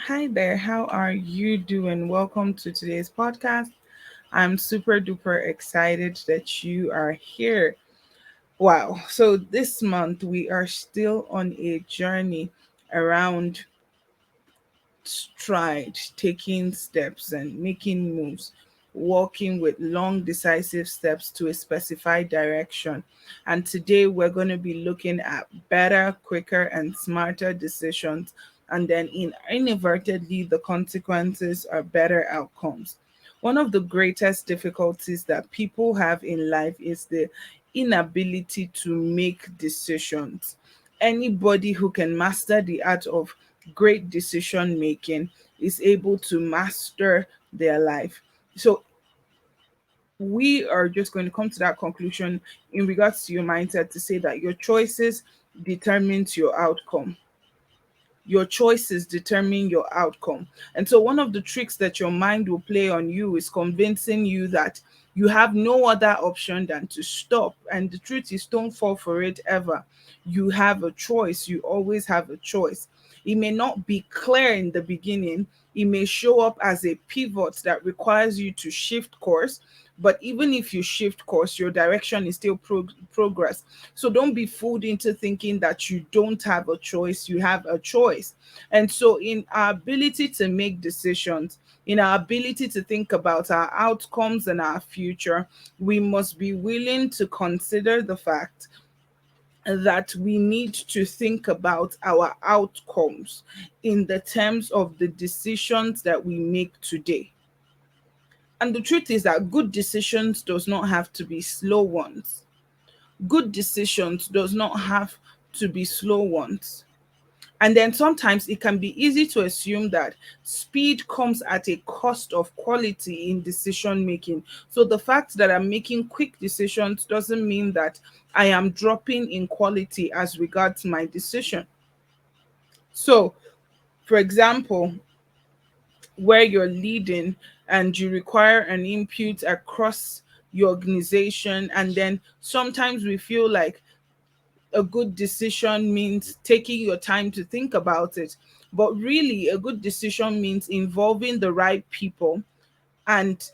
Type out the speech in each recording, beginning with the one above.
Hi there, how are you doing? Welcome to today's podcast. I'm super duper excited that you are here. Wow, so this month we are still on a journey around stride, taking steps and making moves, walking with long, decisive steps to a specified direction. And today we're going to be looking at better, quicker, and smarter decisions. And then, inadvertently, the consequences are better outcomes. One of the greatest difficulties that people have in life is the inability to make decisions. Anybody who can master the art of great decision making is able to master their life. So we are just going to come to that conclusion in regards to your mindset to say that your choices determines your outcome. Your choices determine your outcome. And so, one of the tricks that your mind will play on you is convincing you that you have no other option than to stop. And the truth is, don't fall for it ever. You have a choice, you always have a choice. It may not be clear in the beginning, it may show up as a pivot that requires you to shift course. But even if you shift course, your direction is still progress. So don't be fooled into thinking that you don't have a choice. You have a choice. And so, in our ability to make decisions, in our ability to think about our outcomes and our future, we must be willing to consider the fact that we need to think about our outcomes in the terms of the decisions that we make today. And the truth is that good decisions does not have to be slow ones. Good decisions does not have to be slow ones. And then sometimes it can be easy to assume that speed comes at a cost of quality in decision making. So the fact that I'm making quick decisions doesn't mean that I am dropping in quality as regards my decision. So, for example, where you're leading and you require an input across your organization, and then sometimes we feel like a good decision means taking your time to think about it. But really, a good decision means involving the right people and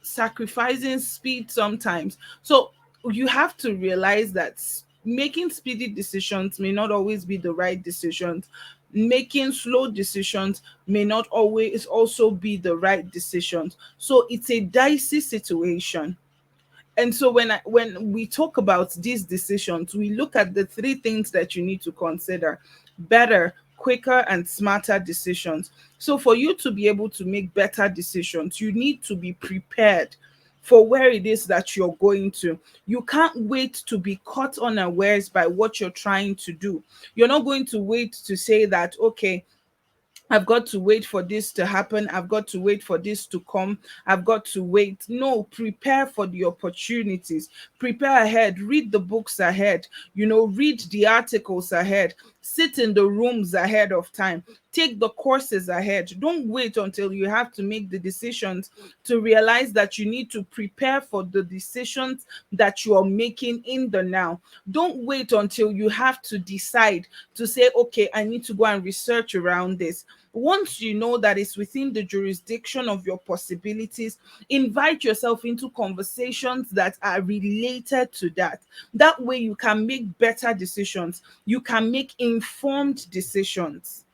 sacrificing speed sometimes. So you have to realize that making speedy decisions may not always be the right decisions. Making slow decisions may not always also be the right decisions. So it's a dicey situation. And so when we talk about these decisions, we look at the three things that you need to consider: better, quicker, and smarter decisions. So for you to be able to make better decisions, you need to be prepared for where it is that you're going to. You can't wait to be caught unawares by what you're trying to do. You're not going to wait to say that, okay, I've got to wait for this to happen. I've got to wait for this to come. I've got to wait. No, prepare for the opportunities. Prepare ahead. Read the books ahead. Read the articles ahead. Sit in the rooms ahead of time. Take the courses ahead. Don't wait until you have to make the decisions to realize that you need to prepare for the decisions that you are making in the now. Don't wait until you have to decide to say, okay, I need to go and research around this. Once you know that it's within the jurisdiction of your possibilities, invite yourself into conversations that are related to that. That way, you can make better decisions, you can make informed decisions.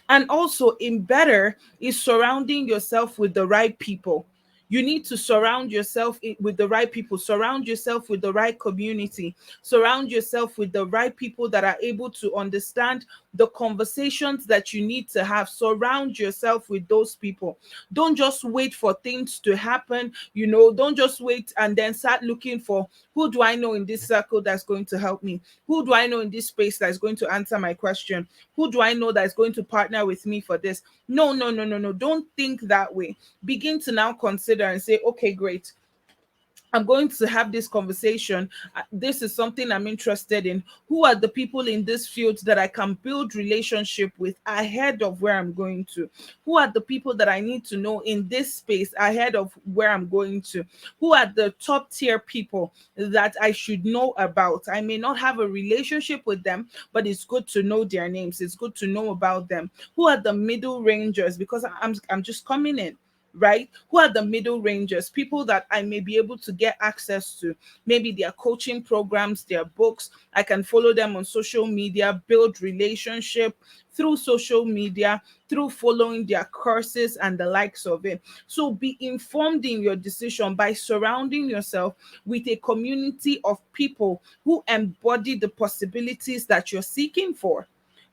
And also, in better is surrounding yourself with the right people. You need to surround yourself with the right people, surround yourself with the right community, surround yourself with the right people that are able to understand the conversations that you need to have. Surround yourself with those people. Don't just wait for things to happen. Don't just wait and then start looking for, who do I know in this circle that's going to help me? Who do I know in this space that's going to answer my question? Who do I know that is going to partner with me for this? No, no, no, no, no. Don't think that way. Begin to now consider and say, okay, great. I'm going to have this conversation. This is something I'm interested in. Who are the people in this field that I can build relationship with ahead of where I'm going to? Who are the people that I need to know in this space ahead of where I'm going to? Who are the top tier people that I should know about? I may not have a relationship with them, but it's good to know their names. It's good to know about them. Who are the middle rangers? Because I'm just coming in, right? Who are the middle rangers? People that I may be able to get access to, maybe their coaching programs, their books. I can follow them on social media, build relationship through social media, through following their courses and the likes of it. So be informed in your decision by surrounding yourself with a community of people who embody the possibilities that you're seeking for,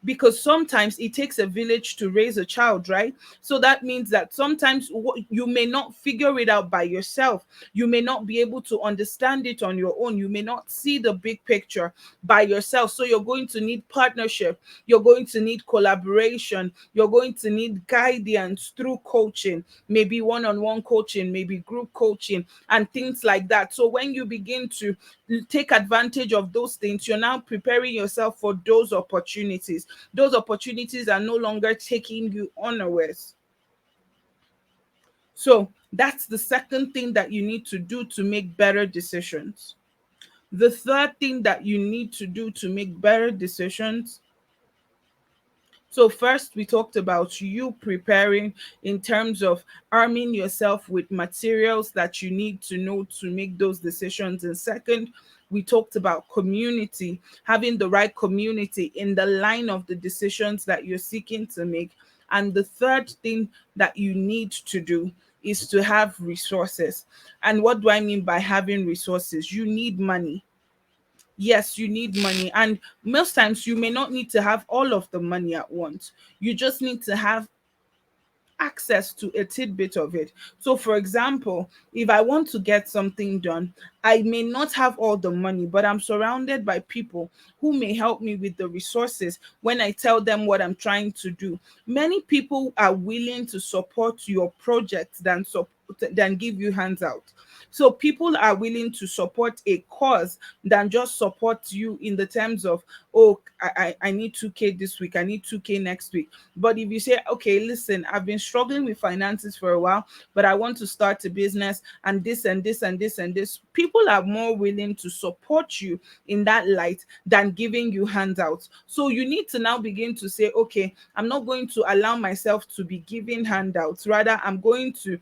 because sometimes it takes a village to raise a child, right? So that means that sometimes you may not figure it out by yourself. You may not be able to understand it on your own. You may not see the big picture by yourself. So you're going to need partnership. You're going to need collaboration. You're going to need guidance through coaching, maybe one on one coaching, maybe group coaching, and things like that. So when you begin to take advantage of those things, you're now preparing yourself for those opportunities. Those opportunities are no longer taking you unawares. So that's the second thing that you need to do to make better decisions. The third thing that you need to do to make better decisions. So, first, we talked about you preparing in terms of arming yourself with materials that you need to know to make those decisions. And second, we talked about community, having the right community in the line of the decisions that you're seeking to make. And the third thing that you need to do is to have resources. And what do I mean by having resources? You need money. Yes, you need money. And most times you may not need to have all of the money at once. You just need to have access to a tidbit of it. So, for example, if I want to get something done, I may not have all the money, but I'm surrounded by people who may help me with the resources when I tell them what I'm trying to do. Many people are willing to support your project than give you hands out. So people are willing to support a cause than just support you in the terms of, oh, I need 2K this week, I need 2K next week. But if you say, okay, listen, I've been struggling with finances for a while, but I want to start a business and this and this and this and this, people are more willing to support you in that light than giving you handouts. So you need to now begin to say, okay, I'm not going to allow myself to be giving handouts. Rather, I'm going to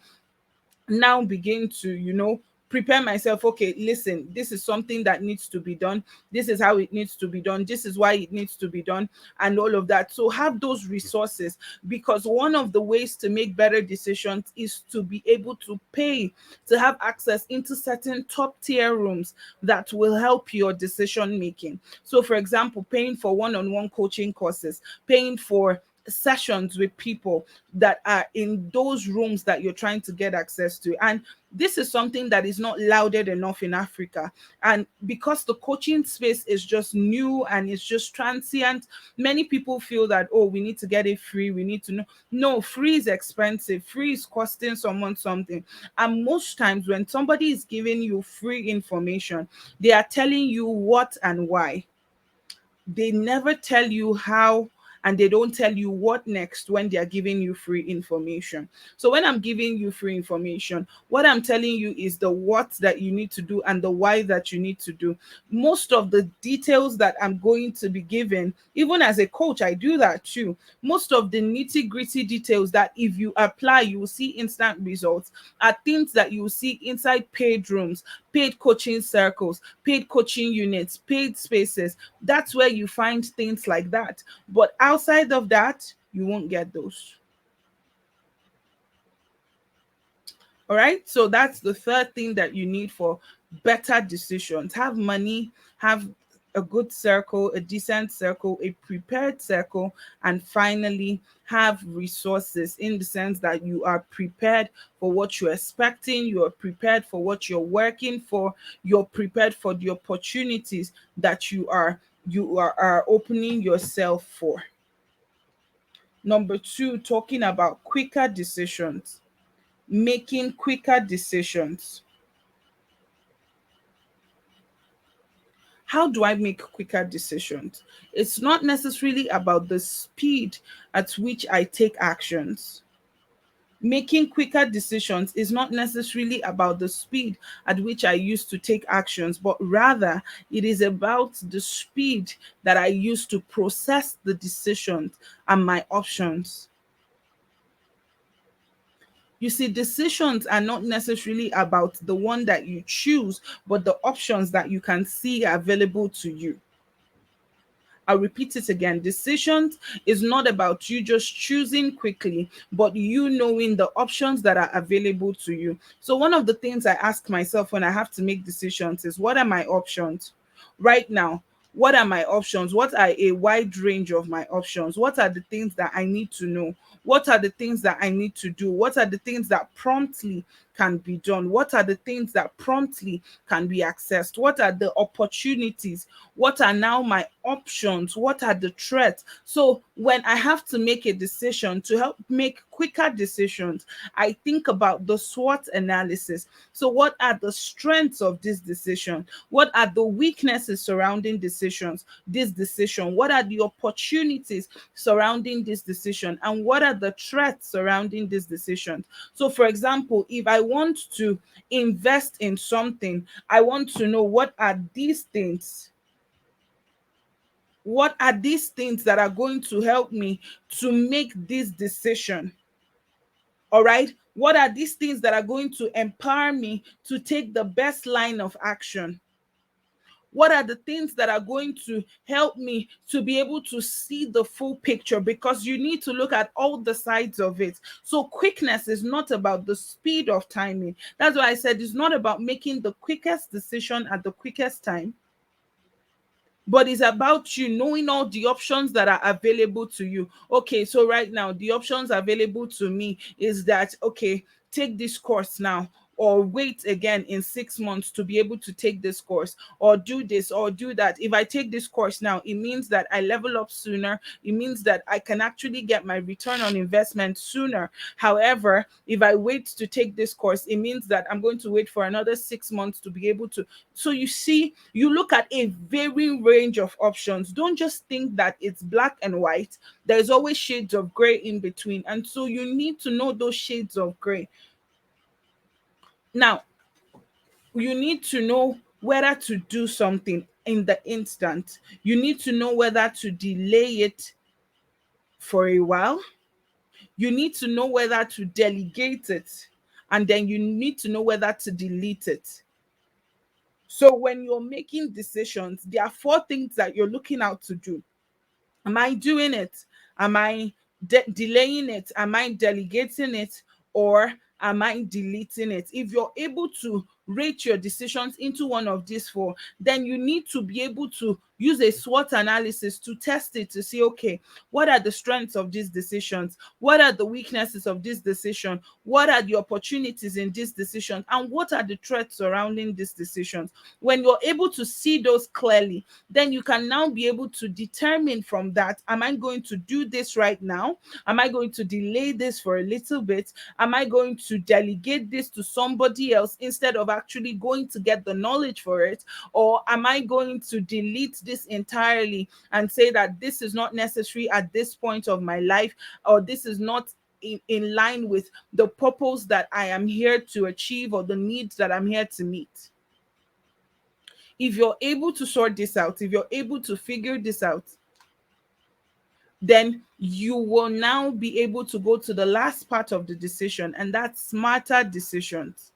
now begin to, prepare myself. Okay, listen, this is something that needs to be done. This is how it needs to be done. This is why it needs to be done, and all of that. So have those resources, because one of the ways to make better decisions is to be able to pay to have access into certain top tier rooms that will help your decision making. So, for example, paying for one on one coaching courses, paying for sessions with people that are in those rooms that you're trying to get access to. And this is something that is not lauded enough in Africa. And because the coaching space is just new and it's just transient, many people feel that, oh, we need to get it free. We need to know. No, free is expensive. Free is costing someone something. And most times when somebody is giving you free information, they are telling you what and why. They never tell you how, and they don't tell you what next when they are giving you free information. So when I'm giving you free information, what I'm telling you is the what that you need to do and the why that you need to do. Most of the details that I'm going to be given, even as a coach, I do that too. Most of the nitty gritty details that if you apply, you will see instant results are things that you will see inside paid rooms, paid coaching circles, paid coaching units, paid spaces. That's where you find things like that. But outside of that, you won't get those. All right. So that's the third thing that you need for better decisions. Have money, have a good circle, a decent circle, a prepared circle, and finally have resources in the sense that you are prepared for what you're expecting, you are prepared for what you're working for, you're prepared for the opportunities that are opening yourself for. Number two, talking about quicker decisions, making quicker decisions. How do I make quicker decisions? It's not necessarily about the speed at which I take actions. Making quicker decisions is not necessarily about the speed at which I used to take actions, but rather it is about the speed that I use to process the decisions and my options. You see, decisions are not necessarily about the one that you choose, but the options that you can see available to you. I'll repeat it again. Decisions is not about you just choosing quickly, but you knowing the options that are available to you. So, one of the things I ask myself when I have to make decisions is, what are my options right now? What are my options? What are a wide range of my options? What are the things that I need to know? What are the things that I need to do? What are the things that promptly can be done? What are the things that promptly can be accessed? What are the opportunities? What are now my options? What are the threats? So when I have to make a decision to help make quicker decisions, I think about the SWOT analysis. So what are the strengths of this decision? What are the weaknesses surrounding this decision? What are the opportunities surrounding this decision? And what are the threats surrounding this decision? So for example, if I want to invest in something, I want to know what are these things, that are going to help me to make this decision. All right, what are these things that are going to empower me to take the best line of action? What are the things that are going to help me to be able to see the full picture? Because you need to look at all the sides of it. So quickness is not about the speed of timing. That's why I said it's not about making the quickest decision at the quickest time, but it's about you knowing all the options that are available to you. Okay, so right now the options available to me is that, okay, take this course now, or wait again in 6 months to be able to take this course, or do this or do that. If I take this course now, it means that I level up sooner. It means that I can actually get my return on investment sooner. However, if I wait to take this course, it means that I'm going to wait for another 6 months to be able to. So you see, you look at a very range of options. Don't just think that it's black and white. There's always shades of gray in between. And so you need to know those shades of gray. Now, you need to know whether to do something in the instant. You need to know whether to delay it for a while. You need to know whether to delegate it. And then you need to know whether to delete it. So when you're making decisions, there are four things that you're looking out to do. Am I doing it? Am I delaying it? Am I delegating it? Or am I deleting it? If you're able to rate your decisions into one of these four, then you need to be able to use a SWOT analysis to test it, to see, okay, what are the strengths of these decisions? What are the weaknesses of this decision? What are the opportunities in this decision? And what are the threats surrounding these decisions? When you're able to see those clearly, then you can now be able to determine from that, am I going to do this right now? Am I going to delay this for a little bit? Am I going to delegate this to somebody else instead of actually going to get the knowledge for it? Or am I going to delete this entirely and say that this is not necessary at this point of my life, or this is not in line with the purpose that I am here to achieve, or the needs that I'm here to meet? If you're able to sort this out, if you're able to figure this out, then you will now be able to go to the last part of the decision, and that's smarter decisions.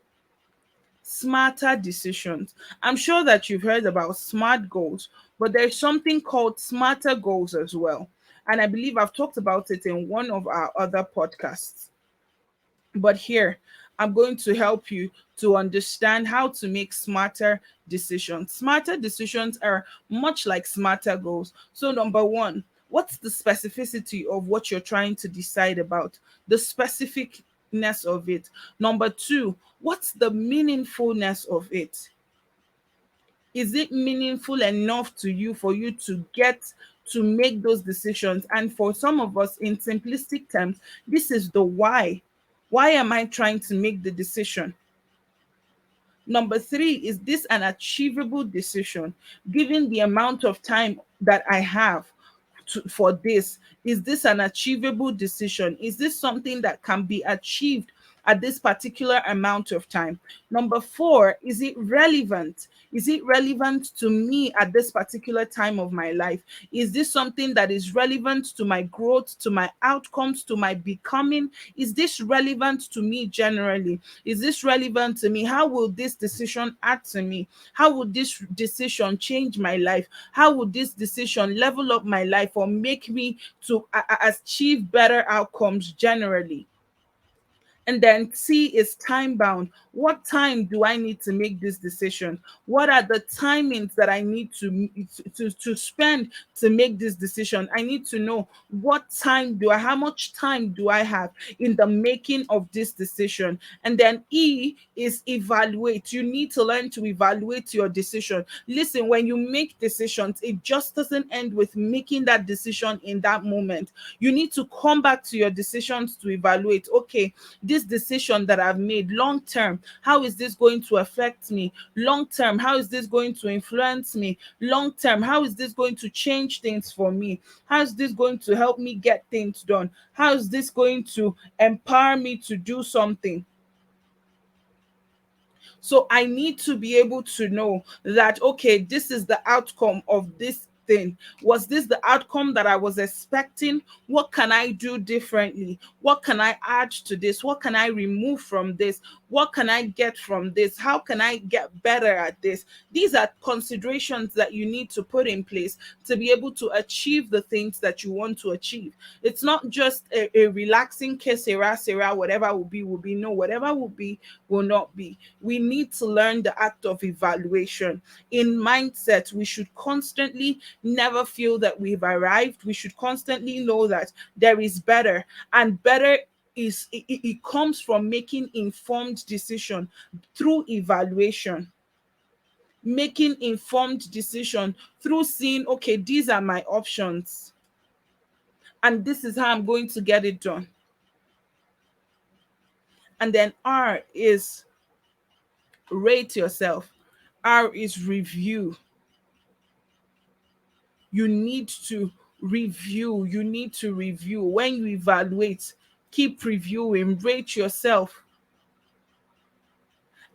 Smarter decisions. I'm sure that you've heard about SMART goals, but there's something called smarter goals as well. And I believe I've talked about it in one of our other podcasts. But here, I'm going to help you to understand how to make smarter decisions. Smarter decisions are much like smarter goals. So, number one, what's the specificity of what you're trying to decide about? The specificness of it. Number two, what's the meaningfulness of it? Is it meaningful enough to you for you to get to make those decisions? And for some of us, in simplistic terms, this is the why. Why am I trying to make the decision? Number three, is this an achievable decision? Given the amount of time that I have for this, is this an achievable decision? Is this something that can be achieved at this particular amount of time? Number four, is it relevant? Is it relevant to me at this particular time of my life? Is this something that is relevant to my growth, to my outcomes, to my becoming? Is this relevant to me generally? Is this relevant to me? How will this decision add to me? How would this decision change my life? How would this decision level up my life or make me to achieve better outcomes generally? And then C is time bound. What time do I need to make this decision? What are the timings that I need to spend to make this decision? I need to know what time do I, how much time do I have in the making of this decision? And then E is evaluate. You need to learn to evaluate your decision. Listen, when you make decisions, it just doesn't end with making that decision in that moment. You need to come back to your decisions to evaluate, okay, this decision that I've made long term, how is this going to affect me? Long term, how is this going to influence me? Long term, how is this going to change things for me? How is this going to help me get things done? How is this going to empower me to do something? So I need to be able to know that, okay, this is the outcome of this thing. Was this the outcome that I was expecting? What can I do differently? What can I add to this? What can I remove from this? What can I get from this? How can I get better at this? These are considerations that you need to put in place to be able to achieve the things that you want to achieve. It's not just a relaxing case, Sarah, whatever will be. No, whatever will not be. We need to learn the act of evaluation. In mindset, we should constantly never feel that we've arrived. We should constantly know that there is better, and better is it comes from making informed decision through evaluation, making informed decision through seeing, okay, these are my options and this is how I'm going to get it done. And then R is rate yourself. R is review. You need to review. You need to review. When you evaluate, keep reviewing, rate yourself.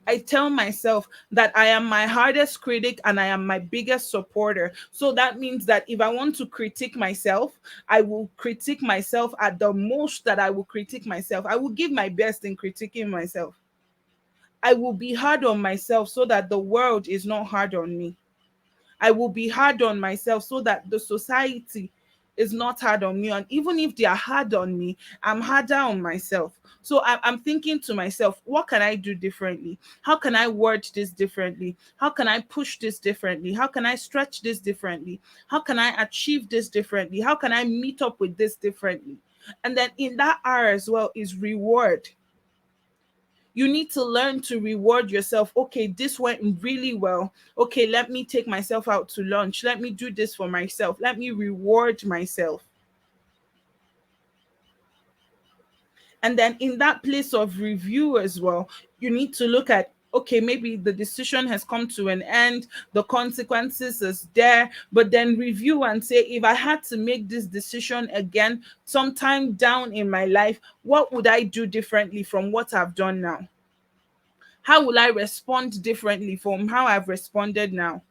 I tell myself that I am my hardest critic and I am my biggest supporter. So that means that if I want to critique myself, I will critique myself at the most that I will critique myself. I will give my best in critiquing myself. I will be hard on myself so that the world is not hard on me. I will be hard on myself so that the society is not hard on me. And even if they are hard on me, I'm harder on myself. So I'm thinking to myself, what can I do differently? How can I word this differently? How can I push this differently? How can I stretch this differently? How can I achieve this differently? How can I meet up with this differently? And then in that R as well is reward. You need to learn to reward yourself. Okay, this went really well. Okay, let me take myself out to lunch. Let me do this for myself. Let me reward myself. And then in that place of review as well, you need to look at, okay, maybe the decision has come to an end, the consequences is there, but then review and say, if I had to make this decision again sometime down in my life, what would I do differently from what I've done now? How will I respond differently from how I've responded now?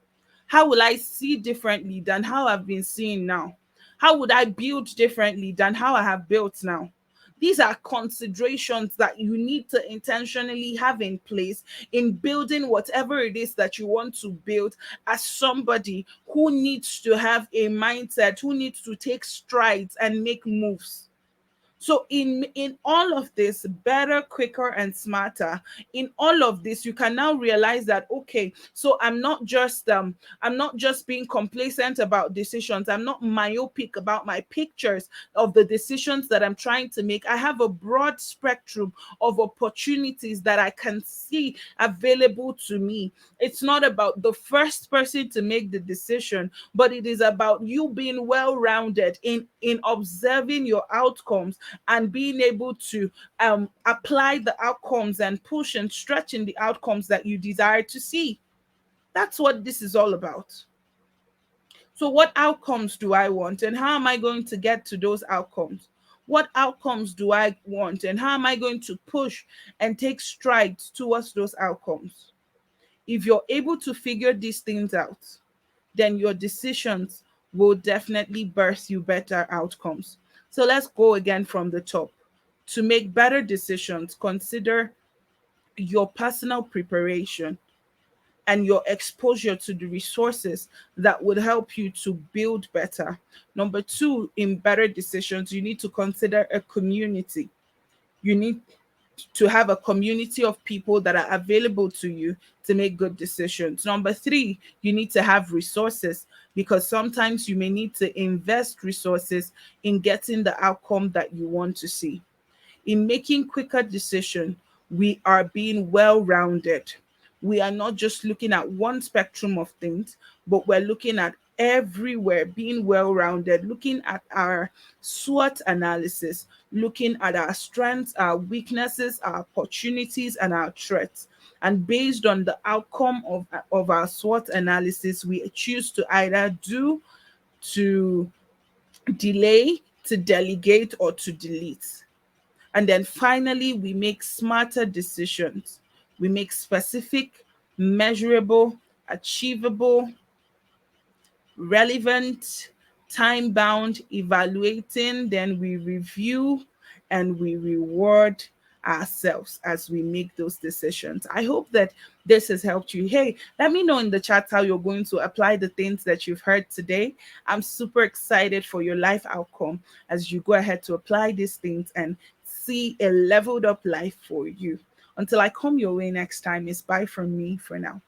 How will I see differently than how I've been seeing now? How would I build differently than how I have built now? These are considerations that you need to intentionally have in place in building whatever it is that you want to build as somebody who needs to have a mindset, who needs to take strides and make moves. So in all of this, better, quicker, and smarter, in all of this, you can now realize that, okay, so I'm not just being complacent about decisions. I'm not myopic about my pictures of the decisions that I'm trying to make. I have a broad spectrum of opportunities that I can see available to me. It's not about the first person to make the decision, but it is about you being well-rounded in observing your outcomes and being able to apply the outcomes and push and stretch in the outcomes that you desire to see. That's what this is all about. So, what outcomes do I want, and how am I going to get to those outcomes? What outcomes do I want, and how am I going to push and take strides towards those outcomes? If you're able to figure these things out, then your decisions will definitely birth you better outcomes. So, let's go again from the top. To make better decisions, consider your personal preparation and your exposure to the resources that would help you to build better. Number two, in better decisions, you need to consider a community. You need to have a community of people that are available to you to make good decisions. Number three, you need to have resources, because sometimes you may need to invest resources in getting the outcome that you want to see. In making quicker decisions, we are being well rounded. We are not just looking at one spectrum of things, but we're looking at everywhere, being well rounded, looking at our SWOT analysis, looking at our strengths, our weaknesses, our opportunities, and our threats. And based on the outcome of our SWOT analysis, we choose to either do, to delay, to delegate, or to delete. And then finally, we make smarter decisions. We make specific, measurable, achievable, relevant, time bound, evaluating. Then we review and we reward ourselves as we make those decisions. I hope that this has helped you. Hey, let me know in the chat how you're going to apply the things that you've heard today. I'm super excited for your life outcome as you go ahead to apply these things and see a leveled up life for you. Until I come your way next time, it's bye from me for now.